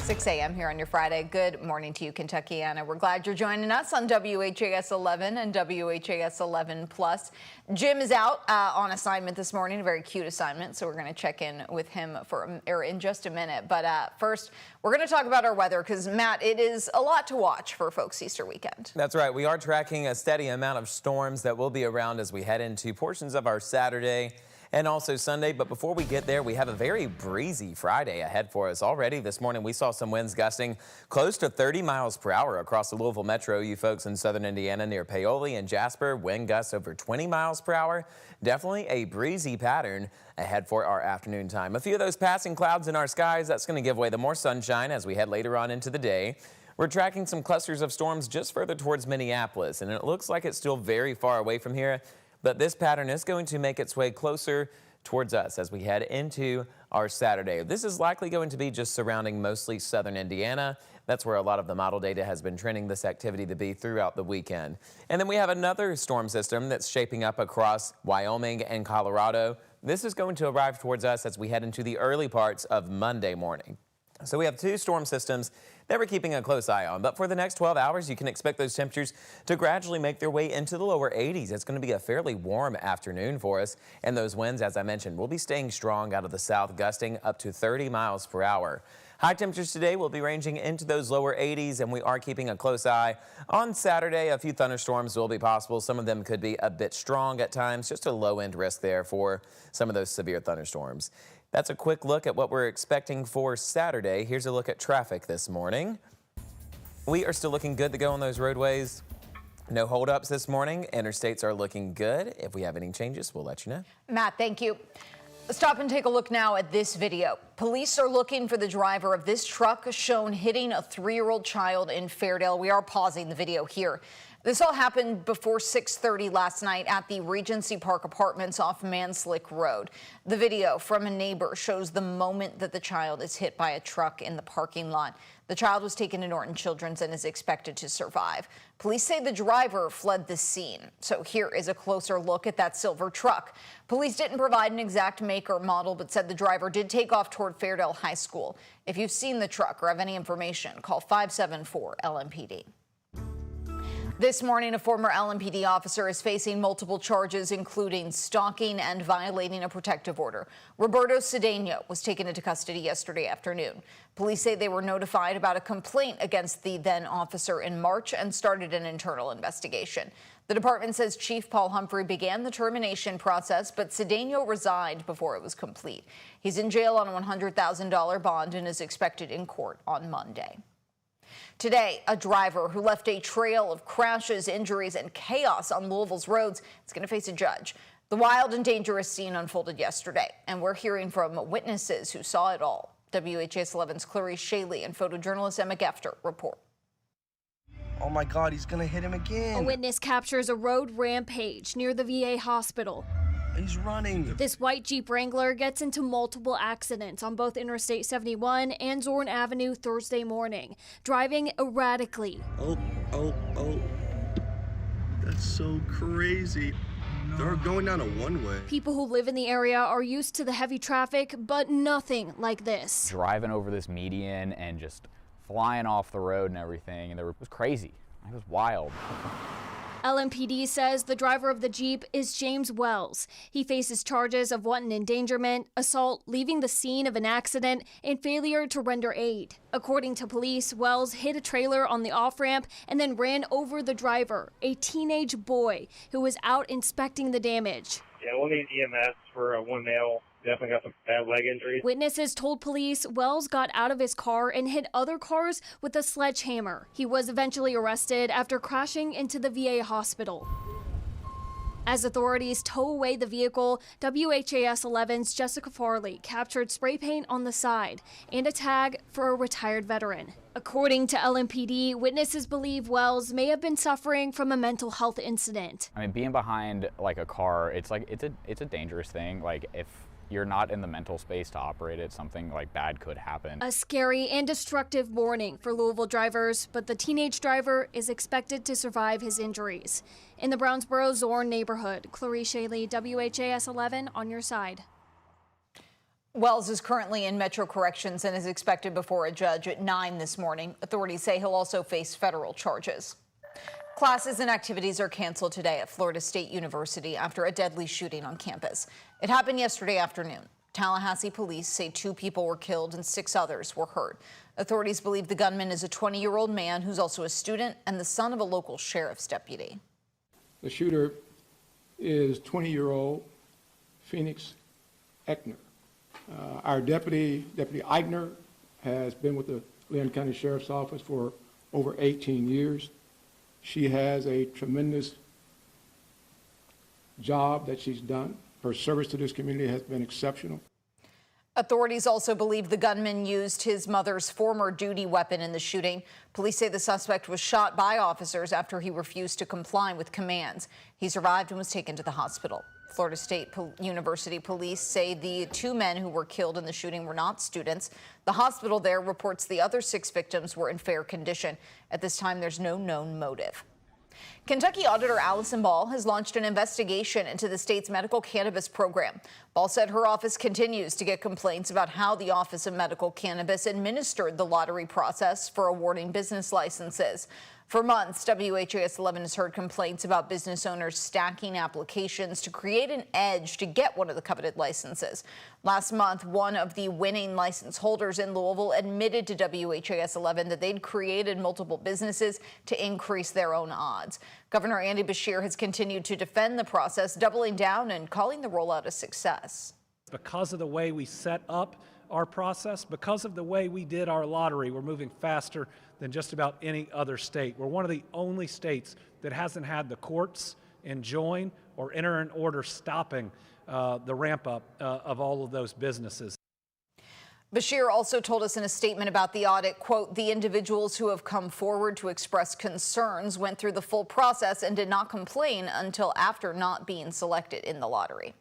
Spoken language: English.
6 a.m. here on your Friday. Good morning to you, Kentuckiana. We're glad you're joining us on WHAS 11 and WHAS 11 Plus. Jim is out on assignment this morning, a very cute assignment, so we're going to check in with him in just a minute. But first, we're going to talk about our weather because, Matt, it is a lot to watch for folks Easter weekend. That's right. We are tracking a steady amount of storms that will be around as we head into portions of our Saturday and also Sunday. But before we get there, we have a very breezy Friday ahead for us. Already this morning, we saw some winds gusting close to 30 miles per hour across the Louisville metro. You folks in southern Indiana near Paoli and Jasper, wind gusts over 20 miles per hour. Definitely a breezy pattern ahead for our afternoon time. A few of those passing clouds in our skies, that's going to give way to more sunshine as we head later on into the day. We're tracking some clusters of storms just further towards Minneapolis, and it looks like it's still very far away from here. But this pattern is going to make its way closer towards us as we head into our Saturday. This is likely going to be just surrounding mostly southern Indiana. That's where a lot of the model data has been trending this activity to be throughout the weekend. And then we have another storm system that's shaping up across Wyoming and Colorado. This is going to arrive towards us as we head into the early parts of Monday morning. So we have two storm systems that we're keeping a close eye on. But for the next 12 hours, you can expect those temperatures to gradually make their way into the lower 80s. It's going to be a fairly warm afternoon for us. And those winds, as I mentioned, will be staying strong out of the south, gusting up to 30 miles per hour. High temperatures today will be ranging into those lower 80s, and we are keeping a close eye on Saturday. A few thunderstorms will be possible. Some of them could be a bit strong at times, just a low-end risk there for some of those severe thunderstorms. That's a quick look at what we're expecting for Saturday. Here's a look at traffic this morning. We are still looking good to go on those roadways. No holdups this morning. Interstates are looking good. If we have any changes, we'll let you know. Matt, thank you. Stop and take a look now at this video. Police are looking for the driver of this truck shown hitting a 3-year-old child in Fairdale. We are pausing the video here. This all happened before 6:30 last night at the Regency Park Apartments off Manslick Road. The video from a neighbor shows the moment that the child is hit by a truck in the parking lot. The child was taken to Norton Children's and is expected to survive. Police say the driver fled the scene. So here is a closer look at that silver truck. Police didn't provide an exact make or model, but said the driver did take off toward Fairdale High School. If you've seen the truck or have any information, call 574-LMPD. This morning, a former LMPD officer is facing multiple charges, including stalking and violating a protective order. Roberto Cedeno was taken into custody yesterday afternoon. Police say they were notified about a complaint against the then officer in March and started an internal investigation. The department says Chief Paul Humphrey began the termination process, but Cedeno resigned before it was complete. He's in jail on a $100,000 bond and is expected in court on Monday. Today, a driver who left a trail of crashes, injuries, and chaos on Louisville's roads is going to face a judge. The wild and dangerous scene unfolded yesterday, and we're hearing from witnesses who saw it all. WHAS 11's Clarice Shaley and photojournalist Emma Gefter report. Oh my God, he's gonna hit him again. A witness captures a road rampage near the VA hospital. He's running. This white Jeep Wrangler gets into multiple accidents on both Interstate 71 and Zorn Avenue Thursday morning, driving erratically. Oh. That's so crazy. They're going down a one-way. People who live in the area are used to the heavy traffic, but nothing like this. Driving over this median and just flying off the road and everything, and it was crazy. It was wild. LMPD says the driver of the Jeep is James Wells. He faces charges of wanton endangerment, assault, leaving the scene of an accident, and failure to render aid. According to police, Wells hit a trailer on the off-ramp and then ran over the driver, a teenage boy who was out inspecting the damage. Yeah, we'll need EMS for one male. Definitely got some bad leg injuries. Witnesses told police Wells got out of his car and hit other cars with a sledgehammer. He was eventually arrested after crashing into the VA hospital. As authorities tow away the vehicle, WHAS 11's Jessica Farley captured spray paint on the side and a tag for a retired veteran. According to LMPD, witnesses believe Wells may have been suffering from a mental health incident. I mean, being behind like a car, it's a dangerous thing. Like if you're not in the mental space to operate it, something like bad could happen. A scary and destructive morning for Louisville drivers, but the teenage driver is expected to survive his injuries. In the Brownsboro Zorn neighborhood, Clarice Shaley, WHAS 11 on your side. Wells is currently in Metro Corrections and is expected before a judge at 9 this morning. Authorities say he'll also face federal charges. Classes and activities are canceled today at Florida State University after a deadly shooting on campus. It happened yesterday afternoon. Tallahassee police say 2 people were killed and 6 others were hurt. Authorities believe the gunman is a 20-year-old man who's also a student and the son of a local sheriff's deputy. The shooter is 20-year-old Phoenix Eckner. Our Deputy Eichner, has been with the Leon County Sheriff's Office for over 18 years. She has a tremendous job that she's done. Her service to this community has been exceptional. Authorities also believe the gunman used his mother's former duty weapon in the shooting. Police say the suspect was shot by officers after he refused to comply with commands. He survived and was taken to the hospital. Florida State University police say the 2 men who were killed in the shooting were not students. The hospital there reports the other 6 victims were in fair condition. At this time, there's no known motive. Kentucky Auditor Allison Ball has launched an investigation into the state's medical cannabis program. Ball said her office continues to get complaints about how the Office of Medical Cannabis administered the lottery process for awarding business licenses. For months, WHAS11 has heard complaints about business owners stacking applications to create an edge to get one of the coveted licenses. Last month, one of the winning license holders in Louisville admitted to WHAS11 that they'd created multiple businesses to increase their own odds. Governor Andy Beshear has continued to defend the process, doubling down and calling the rollout a success. Because of the way we set up our process, because of the way we did our lottery, we're moving faster than just about any other state. We're one of the only states that hasn't had the courts enjoin or enter an order stopping the ramp up of all of those businesses. Beshear also told us in a statement about the audit, quote, the individuals who have come forward to express concerns went through the full process and did not complain until after not being selected in the lottery.